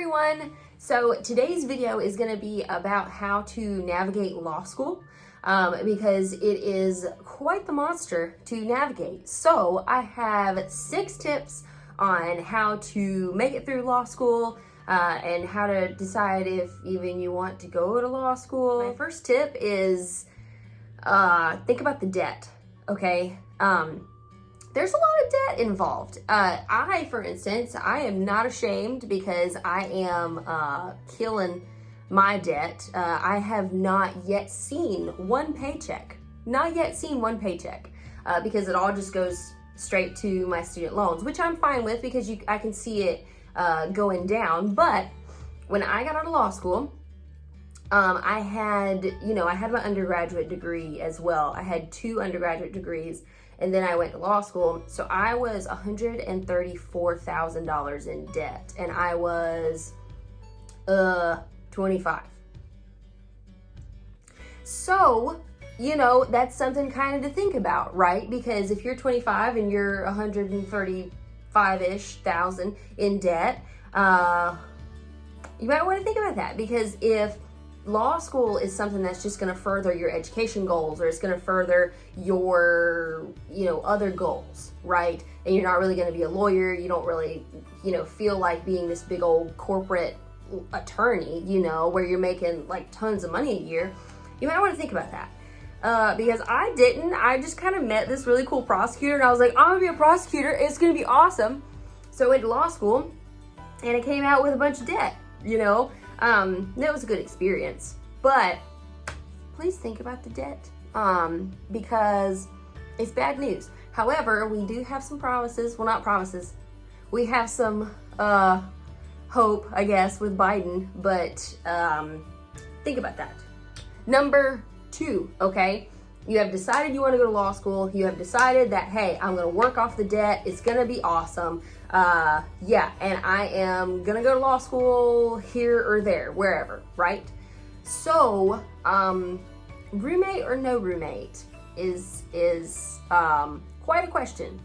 everyone. So today's video is going to be about how to navigate law school because it is quite the monster to navigate. So I have 6 tips on how to make it through law school and how to decide if even you want to go to law school. My first tip is think about the debt, okay? There's a lot of debt involved. For instance, I am not ashamed because I am killing my debt. I have not yet seen one paycheck. Because it all just goes straight to my student loans, which I'm fine with because I can see it going down. But when I got out of law school, I had my undergraduate degree as well. I had 2 undergraduate degrees. And then I went to law school. So I was $134,000 in debt. And I was 25. So, that's something kind of to think about, right? Because if you're 25 and you're 135-ish thousand in debt, you might want to think about that. Because if law school is something that's just going to further your education goals, or it's going to further your, other goals, right? And you're not really going to be a lawyer. You don't really, feel like being this big old corporate attorney, where you're making like tons of money a year. You might want to think about that. Because I didn't. I just kind of met this really cool prosecutor and I was like, I'm going to be a prosecutor. It's going to be awesome. So I went to law school and I came out with a bunch of debt, That was a good experience, but please think about the debt, because it's bad news. However, we do have some promises. Well, not promises. We have some hope, I guess, with Biden, but think about that. Number 2, okay? You have decided you want to go to law school. You have decided that, hey, I'm going to work off the debt. It's going to be awesome. And I am going to go to law school here or there, wherever, right? So, roommate or no roommate is quite a question.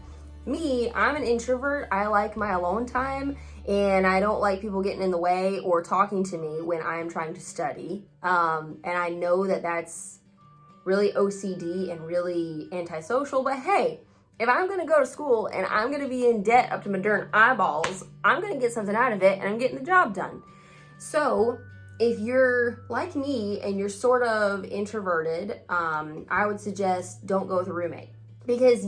Me, I'm an introvert. I like my alone time, and I don't like people getting in the way or talking to me when I am trying to study. And I know that that's really OCD and really antisocial, but hey, if I'm going to go to school and I'm going to be in debt up to my darn eyeballs, I'm going to get something out of it and I'm getting the job done. So if you're like me and you're sort of introverted, I would suggest don't go with a roommate. Because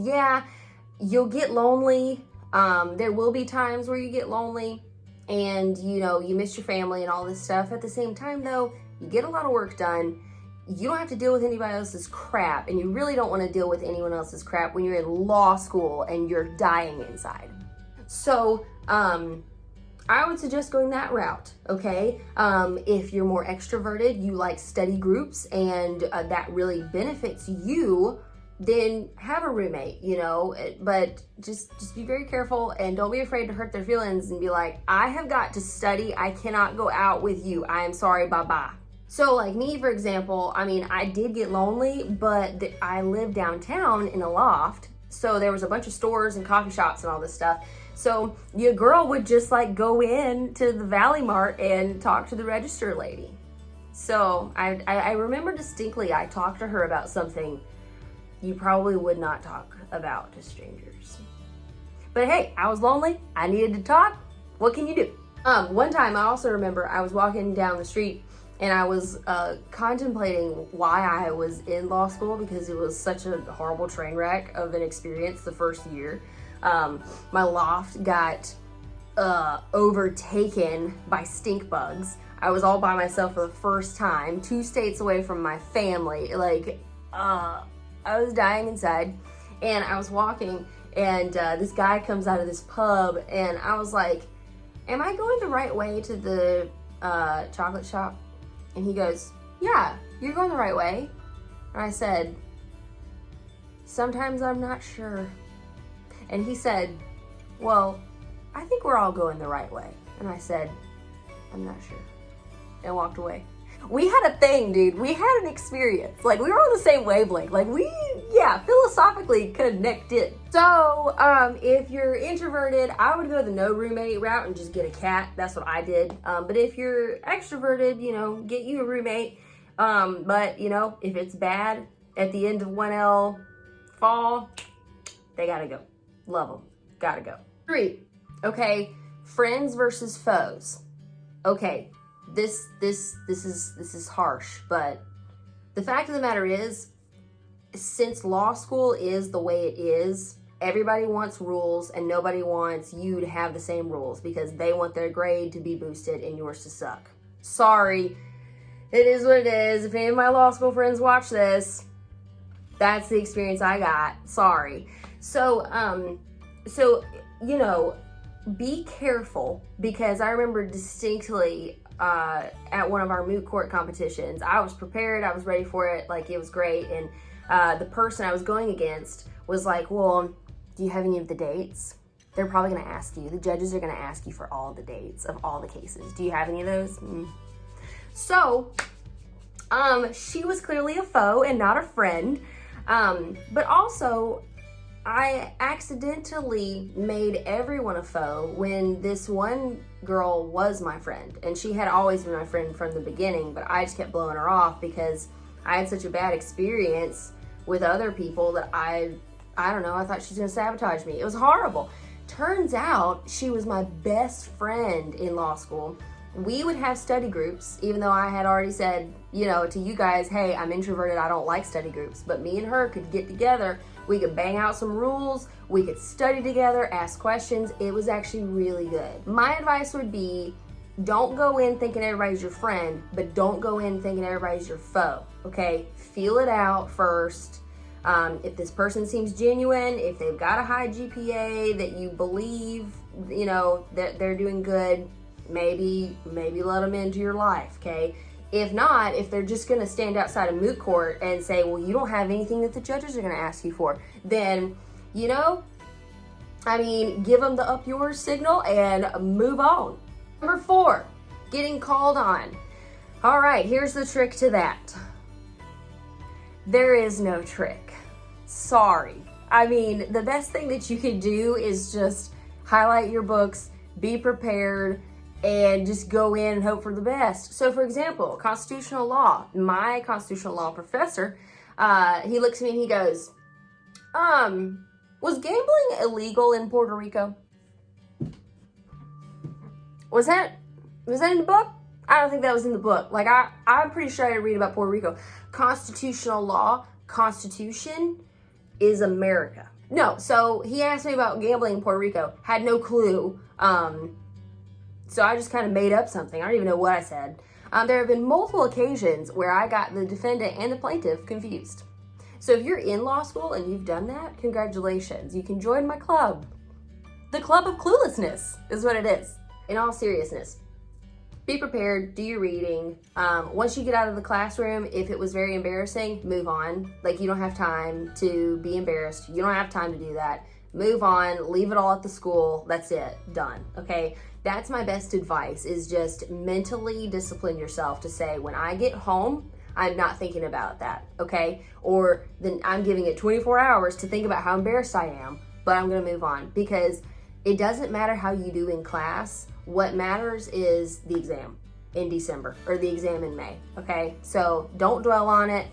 you'll get lonely. There will be times where you get lonely and, you miss your family and all this stuff. At the same time, though, you get a lot of work done. You don't have to deal with anybody else's crap, and you really don't want to deal with anyone else's crap when you're in law school and you're dying inside. So, I would suggest going that route, okay? If you're more extroverted, you like study groups, and that really benefits you, then have a roommate, but just be very careful and don't be afraid to hurt their feelings and be like, I have got to study. I cannot go out with you. I am sorry. Bye-bye. So like me, for example, I did get lonely, but I lived downtown in a loft. So there was a bunch of stores and coffee shops and all this stuff. So your girl would just like go in to the Valley Mart and talk to the register lady. So I remember distinctly, I talked to her about something you probably would not talk about to strangers. But hey, I was lonely. I needed to talk. What can you do? One time I also remember I was walking down the street and I was contemplating why I was in law school because it was such a horrible train wreck of an experience the first year. My loft got overtaken by stink bugs. I was all by myself for the first time, 2 states away from my family. I was dying inside, and I was walking, and this guy comes out of this pub, and I was like, am I going the right way to the chocolate shop? And he goes, yeah, you're going the right way. And I said, sometimes I'm not sure. And he said, well, I think we're all going the right way. And I said, I'm not sure. And walked away. We had a thing, dude. We had an experience. Like, we were on the same wavelength. Like, philosophically connected. So, if you're introverted, I would go the no roommate route and just get a cat. That's what I did. But if you're extroverted, get you a roommate. But, if it's bad at the end of 1L fall, they gotta go. Love them. Gotta go. 3. Okay. Friends versus foes. Okay. This is harsh, but the fact of the matter is, since law school is the way it is, everybody wants rules and nobody wants you to have the same rules because they want their grade to be boosted and yours to suck. Sorry, it is what it is. If any of my law school friends watch this, that's the experience I got. Sorry. So, be careful, because I remember distinctly at one of our moot court competitions, I was prepared, I was ready for it, like it was great, and the person I was going against was like, well, do you have any of the dates? They're probably going to ask you, the judges are going to ask you for all the dates of all the cases. Do you have any of those? So, she was clearly a foe and not a friend, but also, I accidentally made everyone a foe when this one girl was my friend, and she had always been my friend from the beginning, but I just kept blowing her off because I had such a bad experience with other people that I don't know, I thought she was gonna sabotage me. It was horrible. Turns out she was my best friend in law school. We would have study groups, even though I had already said, to you guys, hey, I'm introverted, I don't like study groups, but me and her could get together. We could bang out some rules, we could study together, ask questions. It was actually really good. My advice would be, don't go in thinking everybody's your friend, but don't go in thinking everybody's your foe, okay? Feel it out first. If this person seems genuine, if they've got a high GPA, that you believe, that they're doing good, maybe let them into your life, okay? If not, if they're just going to stand outside a moot court and say, well, you don't have anything that the judges are going to ask you for, then, give them the up yours signal and move on. Number 4, getting called on. All right, here's the trick to that. There is no trick. Sorry. The best thing that you can do is just highlight your books, be prepared, and just go in and hope for the best. So, for example, constitutional law. My constitutional law professor, he looks at me and he goes, was gambling illegal in Puerto Rico? Was that in the book? I don't think that was in the book. Like, I'm pretty sure I didn't read about Puerto Rico. Constitutional law, Constitution is America. No, so he asked me about gambling in Puerto Rico. Had no clue. So I just kind of made up something. I don't even know what I said. There have been multiple occasions where I got the defendant and the plaintiff confused. So if you're in law school and you've done that, congratulations. You can join my club. The Club of Cluelessness is what it is. In all seriousness, be prepared, do your reading. Once you get out of the classroom, if it was very embarrassing, move on. Like, you don't have time to be embarrassed. You don't have time to do that. Move on, leave it all at the school. That's it, done, okay? That's my best advice, is just mentally discipline yourself to say, when I get home, I'm not thinking about that, okay? Or then I'm giving it 24 hours to think about how embarrassed I am, but I'm gonna move on, because it doesn't matter how you do in class. What matters is the exam in December, or the exam in May, okay? So don't dwell on it.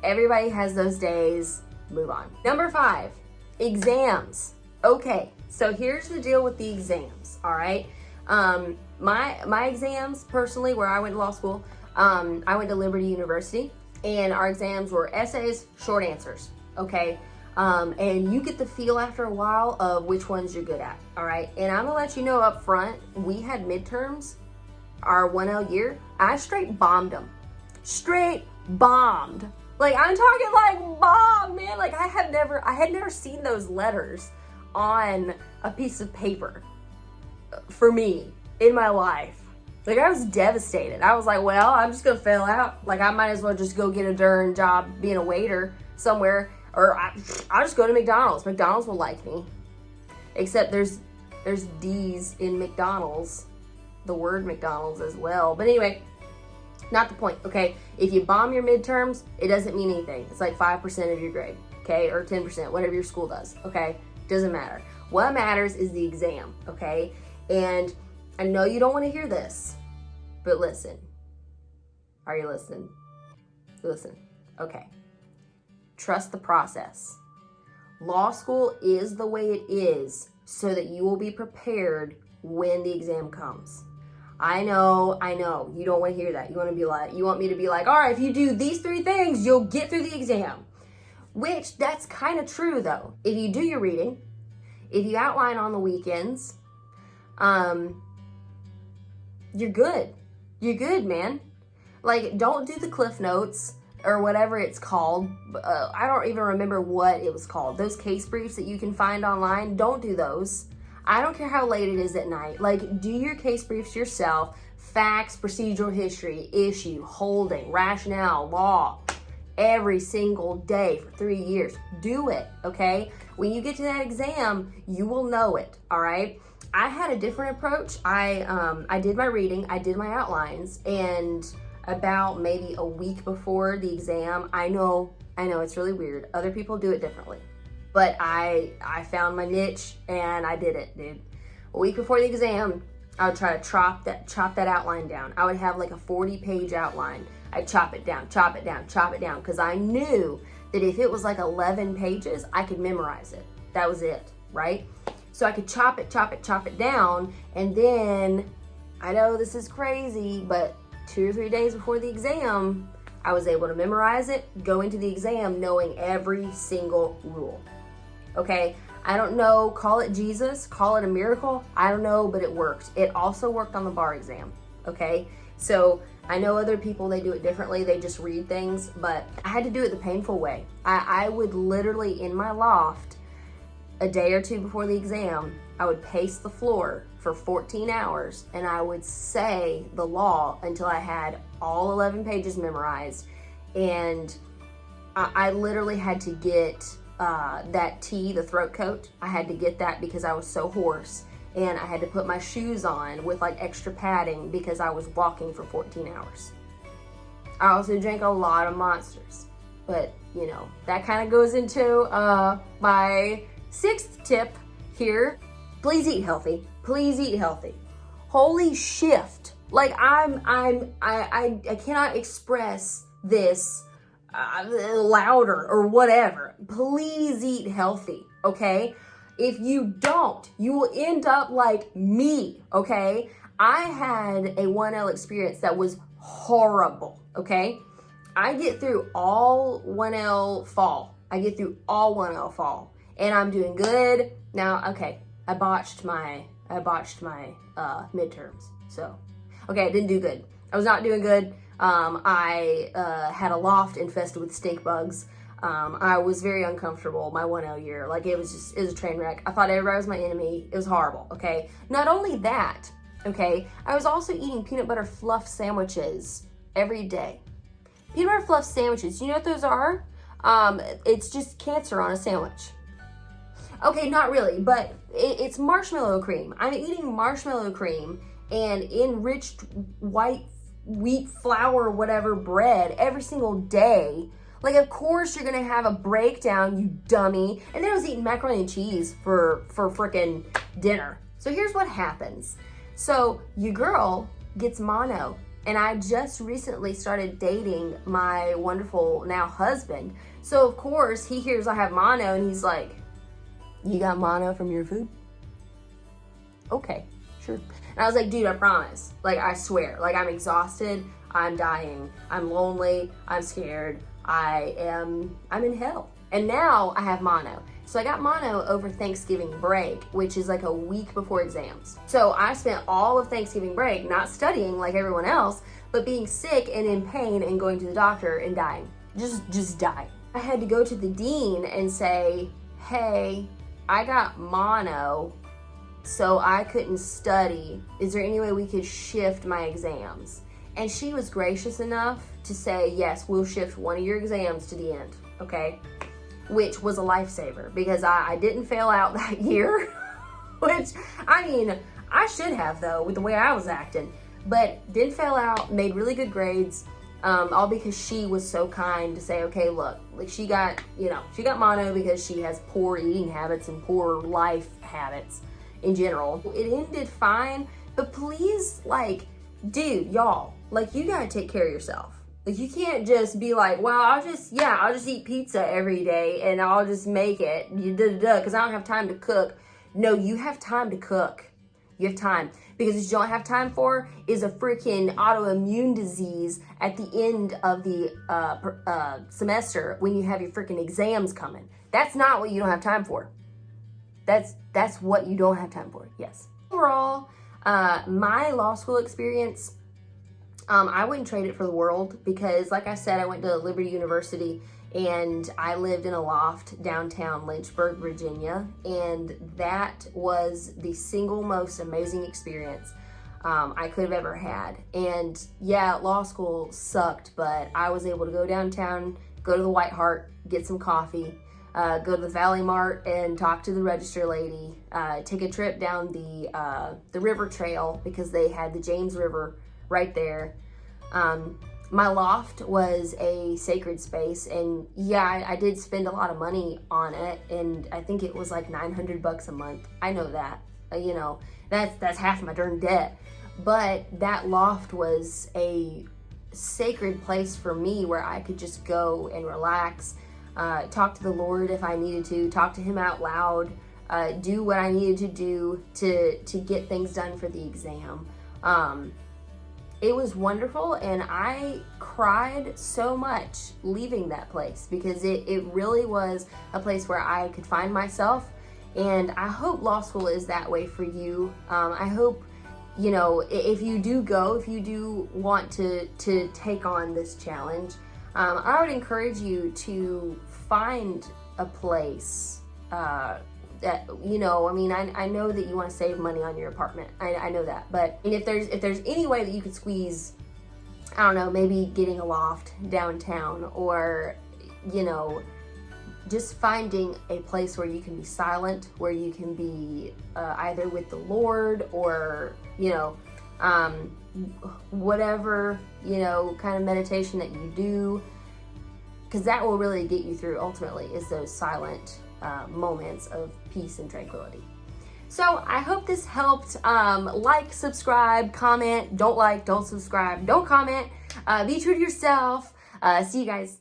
Everybody has those days, move on. Number 5, exams. Okay, so here's the deal with the exams, all right? My exams, personally, where I went to law school, I went to Liberty University, and our exams were essays, short answers, okay? And you get the feel after a while of which ones you're good at, all right? And I'm gonna let you know up front, we had midterms, our 1L year, I straight bombed them. Straight bombed. Like, I'm talking like bomb, man. Like, I had never seen those letters on a piece of paper for me in my life. Like, I was devastated. I was like, well, I'm just gonna fail out. Like, I might as well just go get a darn job being a waiter somewhere, or I'll just go to McDonald's. McDonald's will like me. Except there's D's in McDonald's, the word McDonald's as well. But anyway, Not the point, okay? If you bomb your midterms, it doesn't mean anything. It's like 5% of your grade, okay? Or 10%, whatever your school does, okay? Doesn't matter. What matters is the exam, okay? And I know you don't want to hear this, but listen. Are you listening? Listen, okay. Trust the process. Law school is the way it is so that you will be prepared when the exam comes. I know, you don't want to hear that. You want me to be like, all right, if you do these 3 things, you'll get through the exam. Which, that's kind of true though. If you do your reading, if you outline on the weekends, you're good. You're good, man. Like, don't do the Cliff Notes or whatever it's called. I don't even remember what it was called. Those case briefs that you can find online, don't do those. I don't care how late it is at night. Like, do your case briefs yourself. Facts, procedural history, issue, holding, rationale, law, every single day for 3 years. Do it, okay? When you get to that exam, you will know it, all right? I had a different approach. I did my reading, I did my outlines, and about maybe a week before the exam, I know it's really weird. Other people do it differently. But I found my niche and I did it, dude. A week before the exam, I would try to chop that outline down. I would have like a 40-page outline. I'd chop it down, because I knew that if it was like 11 pages, I could memorize it. That was it, right? So I could chop it down, and then, I know this is crazy, but 2 or 3 days before the exam, I was able to memorize it, go into the exam knowing every single rule. Okay, I don't know, call it Jesus, call it a miracle, I don't know, but it worked. It also worked on the bar exam, okay? So I know other people, they do it differently, they just read things, but I had to do it the painful way. I would literally, in my loft, a day or 2 before the exam, I would pace the floor for 14 hours and I would say the law until I had all 11 pages memorized. And I literally had to get that T, the throat coat. I had to get that because I was so hoarse, and I had to put my shoes on with like extra padding because I was walking for 14 hours. I also drank a lot of Monsters, but you know, that kind of goes into my 6th tip here. Please eat healthy. Please eat healthy. Holy shift. Like I cannot express this louder or whatever. Please eat healthy, okay? If you don't, you will end up like me, okay? I had a 1L experience that was horrible, okay? I get through all 1L fall. And I'm doing good. Now, okay, I botched my midterms. So, okay, I didn't do good. I was not doing good. I had a loft infested with stink bugs. I was very uncomfortable my 1L year. Like, it was a train wreck. I thought everybody was my enemy. It was horrible, okay? Not only that, okay, I was also eating peanut butter fluff sandwiches every day. Peanut butter fluff sandwiches, do you know what those are? It's just cancer on a sandwich. Okay, not really, but it's marshmallow cream. I'm eating marshmallow cream and enriched white wheat flour, whatever bread every single day. Like, of course you're gonna have a breakdown, you dummy. And then I was eating macaroni and cheese for frickin' dinner. So here's what happens. So your girl gets mono, and I just recently started dating my wonderful now husband. So of course he hears I have mono and he's like, "You got mono from your food?" Okay, sure. And I was like, "Dude, I promise. Like, I swear. Like, I'm exhausted. I'm dying. I'm lonely. I'm scared. I'm in hell." And now I have mono. So I got mono over Thanksgiving break, which is like a week before exams. So I spent all of Thanksgiving break not studying like everyone else, but being sick and in pain and going to the doctor and dying. Just dying. I had to go to the dean and say, "Hey, I got mono, so I couldn't study. Is there any way we could shift my exams?" And she was gracious enough to say, "Yes, we'll shift one of your exams to the end," okay? Which was a lifesaver because I didn't fail out that year, which, I mean, I should have though with the way I was acting. but didn't fail out, made really good grades. All because she was so kind to say, okay, look, like she got mono because she has poor eating habits and poor life habits in general. It ended fine, but please, like, dude, y'all, like, you gotta take care of yourself. Like, you can't just be like, well, I'll just eat pizza every day and I'll just make it, because I don't have time to cook. No, you have time to cook. You have time. Because what you don't have time for is a freaking autoimmune disease at the end of the semester when you have your freaking exams coming. That's not what you don't have time for. That's what you don't have time for, yes. Overall, my law school experience, I wouldn't trade it for the world because, like I said, I went to Liberty University and I lived in a loft downtown Lynchburg, Virginia, and that was the single most amazing experience I could have ever had. And yeah, law school sucked, but I was able to go downtown, go to the White Hart, get some coffee, go to the Valley Mart and talk to the register lady, take a trip down the river trail because they had the James River right there. My loft was a sacred space, and yeah, I did spend a lot of money on it, and I think it was like $900 a month. I know that, that's half my darn debt, but that loft was a sacred place for me where I could just go and relax, talk to the Lord if I needed to, talk to him out loud, do what I needed to do to get things done for the exam. It was wonderful, and I cried so much leaving that place because it really was a place where I could find myself, and I hope law school is that way for you. I hope, if you do want to take on this challenge, I would encourage you to find a place that, I know that you want to save money on your apartment. I know that. But if there's any way that you could squeeze, I don't know, maybe getting a loft downtown, or, just finding a place where you can be silent, where you can be either with the Lord or, whatever, kind of meditation that you do, because that will really get you through ultimately, is those silent moments of peace and tranquility. So I hope this helped. Like, subscribe, comment. Don't like, don't subscribe, don't comment. Be true to yourself. See you guys.